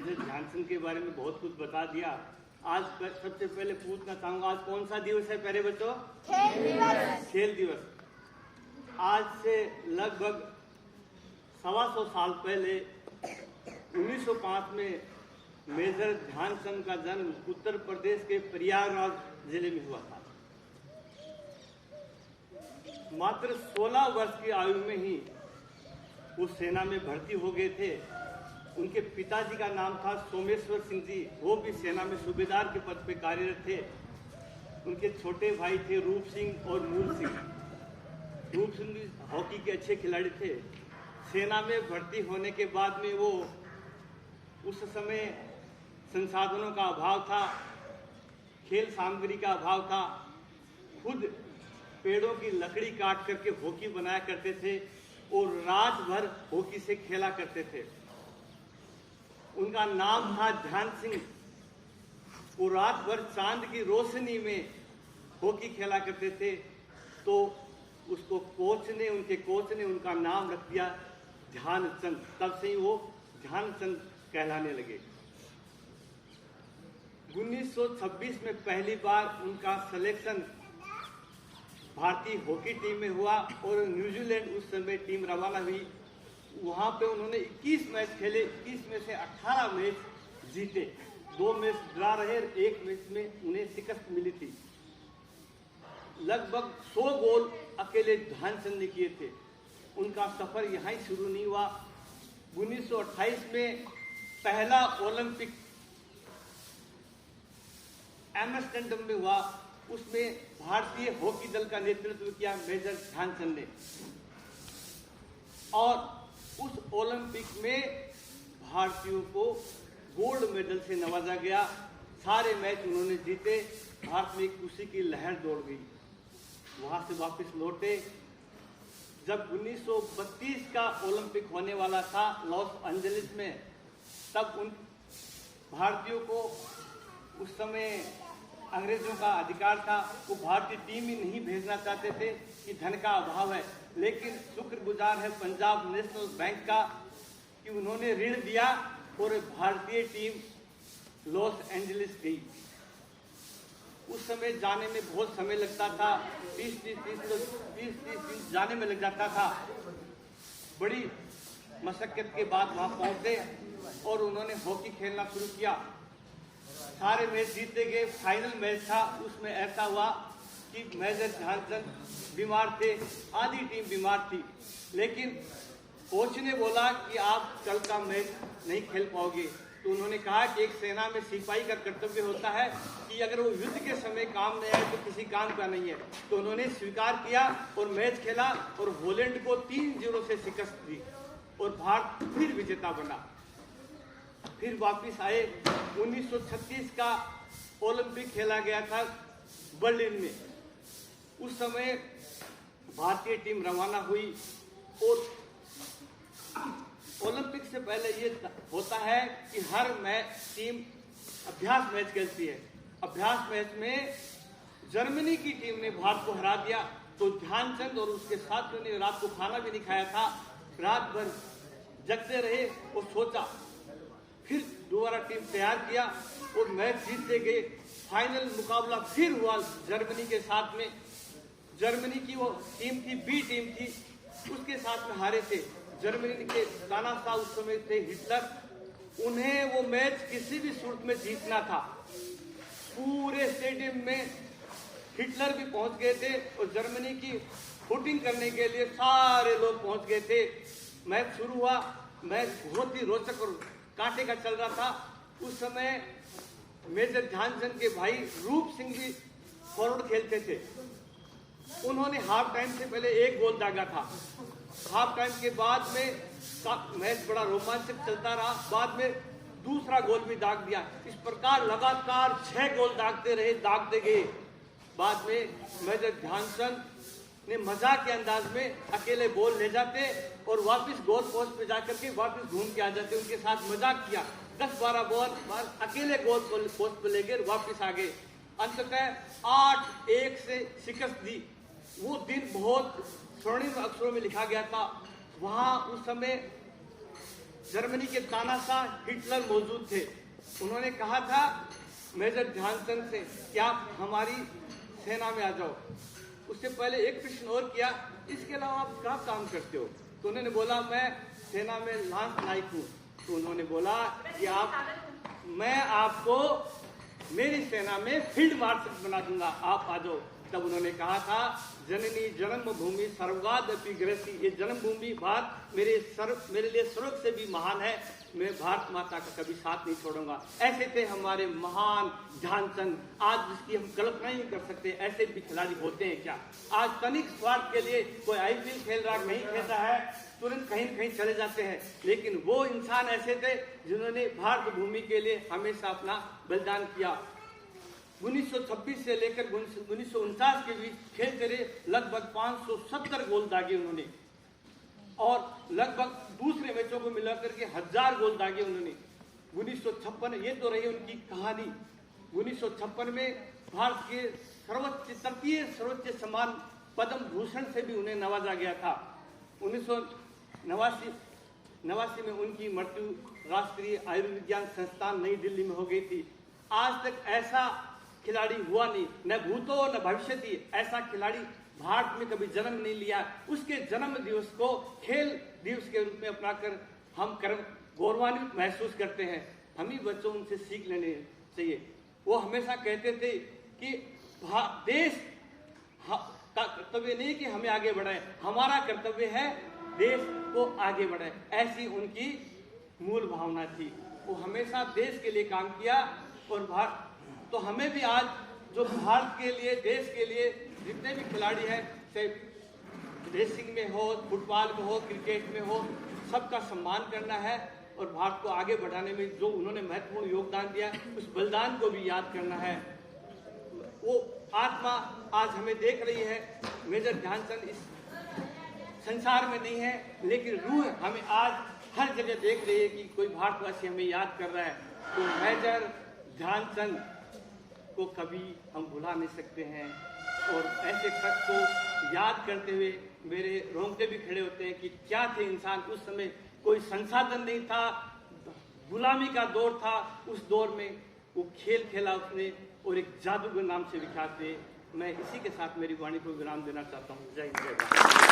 Major Dhyanchand के बारे में बहुत कुछ बता दिया। आज सबसे पहले पूछना चाहूंगा, आज कौन सा दिवस है प्यारे बच्चों? खेल दिवस। खेल दिवस। आज से लगभग 125 साल पहले 1905 में मेजर ध्यानचंद का जन्म उत्तर प्रदेश के प्रयागराज जिले में हुआ था। मात्र 16 वर्ष की आयु में ही वो सेना में भर्ती हो गए थे। उनके पिताजी का नाम था सोमेश्वर सिंह जी, वो भी सेना में सूबेदार के पद पे कार्यरत थे। उनके छोटे भाई थे रूप सिंह और मूल सिंह। रूप सिंह भी हॉकी के अच्छे खिलाड़ी थे। सेना में भर्ती होने के बाद में वो उस समय संसाधनों का अभाव था, खेल सामग्री का अभाव था। खुद पेड़ों की लकड़ी काट करके हॉकी बनाया करते थे और रात भर हॉकी से खेला करते थे। उनका नाम था ध्यान सिंह। वो रात भर चांद की रोशनी में हॉकी खेला करते थे, तो उसको उनके कोच ने उनका नाम रख दिया ध्यानचंद। तब से ही वो ध्यानचंद कहलाने लगे। 1926 में पहली बार उनका सिलेक्शन भारतीय हॉकी टीम में हुआ और न्यूजीलैंड उस समय टीम रवाना हुई। वहां पे उन्होंने 21 मैच खेले, 21 में से 18 मैच जीते, 2 मैच ड्रा रहे, 1 मैच में उन्हें शिकस्त मिली थी। लगभग 100 गोल अकेले ध्यानचंद ने किए थे। उनका सफर यहाँ ही शुरू नहीं हुआ। 1928 में पहला ओलंपिक एम्स्टर्डम में हुआ। उसमें भारतीय हॉकी दल का नेतृत्व किया मेजर ध्यानचंद ने और उस ओलंपिक में भारतीयों को गोल्ड मेडल से नवाजा गया। सारे मैच उन्होंने जीते। भारत में खुशी की लहर दौड़ गई। वहां से वापस लौटे। जब 1932 का ओलंपिक होने वाला था लॉस एंजलिस में, तब उन भारतीयों को उस समय अंग्रेजों का अधिकार था। वो भारतीय टीम ही नहीं भेजना चाहते थे कि धन का अभाव है, लेकिन शुक्रगुजार है पंजाब नेशनल बैंक का कि उन्होंने ऋण दिया और भारतीय टीम लॉस एंजलिस गई। उस समय जाने में बहुत समय लगता था, 30 दिन जाने में लग जाता था। बड़ी मशक्कत के बाद वहां पहुंचे और उन्होंने हॉकी खेलना शुरू किया। सारे मैच जीते गए। फाइनल मैच था, उसमें ऐसा हुआ कि मेजर ध्यानचंद बीमार थे, आधी टीम बीमार थी, लेकिन कोच ने बोला कि आप कल का मैच नहीं खेल पाओगे। तो उन्होंने कहा कि एक सेना में सिपाही का कर्तव्य होता है कि अगर वो युद्ध के समय काम नहीं आए तो किसी काम का नहीं है। तो उन्होंने स्वीकार किया और मैच खेला और हॉलैंड को 3-0 से शिकस्त दी और भारत फिर विजेता बना। फिर वापिस आए। 1936 का ओलंपिक खेला गया था बर्लिन में। उस समय भारतीय टीम रवाना हुई और ओलंपिक से पहले ये होता है कि हर टीम अभ्यास मैच खेलती है। अभ्यास मैच में जर्मनी की टीम ने भारत को हरा दिया, तो ध्यानचंद और उसके साथियों ने रात को खाना भी नहीं खाया था। रात भर जगते रहे और सोचा। फिर दोबारा टीम तैयार किया और मैच जीतते गए। फाइनल मुकाबला फिर हुआ जर्मनी के साथ में। जर्मनी की वो टीम थी, बी टीम थी, उसके साथ में हारे थे। जर्मनी के तानाशाह उस समय थे हिटलर। उन्हें वो मैच किसी भी सूरत में जीतना था। पूरे स्टेडियम में हिटलर भी पहुंच गए थे और जर्मनी की फुटिंग करने के लिए सारे लोग पहुंच गए थे। मैच शुरू हुआ। मैच बहुत ही रोचक और कांटे का चल रहा था। उस समय मेजर ध्यानचंद के भाई रूप सिंह भी फॉरवर्ड खेलते थे। उन्होंने हाफ टाइम से पहले 1 गोल दागा था। हाफ टाइम के बाद में मैच बड़ा रोमांचक चलता रहा। बाद में दूसरा गोल भी दाग दिया। इस प्रकार लगातार 6 गोल दागते गए। बाद में मेजर ध्यानचंद ने मजाक के अंदाज में अकेले बॉल ले जाते और वापस गोल पोस्ट पे जाकर के वापस घूम के आ जाते। उनके साथ मजाक किया। 10-12 बॉल अकेले गोल पोस्ट पे लेकर वापस आ गए। अंततः 8-1 से शिकस्त दी। वो दिन बहुत स्वर्णिम अक्षरों में लिखा गया था। वहां उस समय जर्मनी के तानाशाह हिटलर मौजूद थे। उन्होंने कहा था मेजर ध्यानचंद से कि आप हमारी सेना में आ जाओ। उससे पहले एक प्रश्न और किया, इसके अलावा आप क्या काम करते हो? तो उन्होंने बोला मैं सेना में लांस नायक हूँ। तो उन्होंने बोला कि मैं आपको मेरी सेना में फील्ड मार्शल बना दूंगा, आप आ जाओ। तब उन्होंने कहा था जननी जन्मभूमि सर्वगादपि ग्रसी, ये जन्मभूमि भारत मेरे लिए स्वर्ग से भी महान है, मैं भारत माता का कभी साथ नहीं छोड़ूंगा। ऐसे थे हमारे महान ध्यानचंद, आज जिसकी हम कल्पना ही नहीं कर सकते। ऐसे भी खिलाड़ी होते हैं क्या? आज तनिक स्वार्थ के लिए कोई आईपीएल खेल रहा नहीं खेलता है, तुरंत कहीं कहीं चले जाते हैं, लेकिन वो इंसान ऐसे थे जिन्होंने भारत भूमि के लिए हमेशा अपना बलिदान किया। 1926 से लेकर 1949 के बीच खेलते रहे, लगभग 570 गोल दागे उन्होंने, और लगभग दूसरे मैचों को मिलाकर के 1000 गोल दागे उन्होंने। 1956 ये तो रही उनकी कहानी। 1956 में भारत के तृतीय सर्वोच्च सम्मान पद्म भूषण से भी उन्हें नवाजा गया था। 1989 में उनकी मृत्यु राष्ट्रीय आयुर्विज्ञान संस्थान नई दिल्ली में हो गई थी। आज तक ऐसा खिलाड़ी हुआ नहीं, न भूतो न भविष्यति, ऐसा खिलाड़ी भारत में कभी जन्म नहीं लिया। उसके जन्म दिवस को खेल दिवस के रूप में अपनाकर हम गौरवान्वित महसूस करते हैं। हम ही बच्चों उनसे सीख लेने चाहिए। वो हमेशा कहते थे कि देश का कर्तव्य नहीं कि हमें आगे बढ़ाए, हमारा कर्तव्य है देश को आगे बढ़ाए। ऐसी उनकी मूल भावना थी। वो हमेशा देश के लिए काम किया। और तो हमें भी आज जो भारत के लिए, देश के लिए जितने भी खिलाड़ी हैं, चाहे रेसिंग में हो, फुटबॉल में हो, क्रिकेट में हो, सबका सम्मान करना है और भारत को आगे बढ़ाने में जो उन्होंने महत्वपूर्ण योगदान दिया, उस बलिदान को भी याद करना है। वो आत्मा आज हमें देख रही है। मेजर ध्यानचंद इस संसार में नहीं है, लेकिन रूह हमें आज हर जगह देख रही है कि कोई भारतवासी हमें याद कर रहा है। तो मेजर ध्यानचंद को कभी हम भुला नहीं सकते हैं। और ऐसे शख्स को याद करते हुए मेरे रोंगटे भी खड़े होते हैं कि क्या थे इंसान। उस समय कोई संसाधन नहीं था, गुलामी का दौर था। उस दौर में वो खेल खेला उसने और एक जादूगर नाम से विख्यात थे। मैं इसी के साथ मेरी वाणी को विराम देना चाहता हूँ। जय हिंद, जय भारत।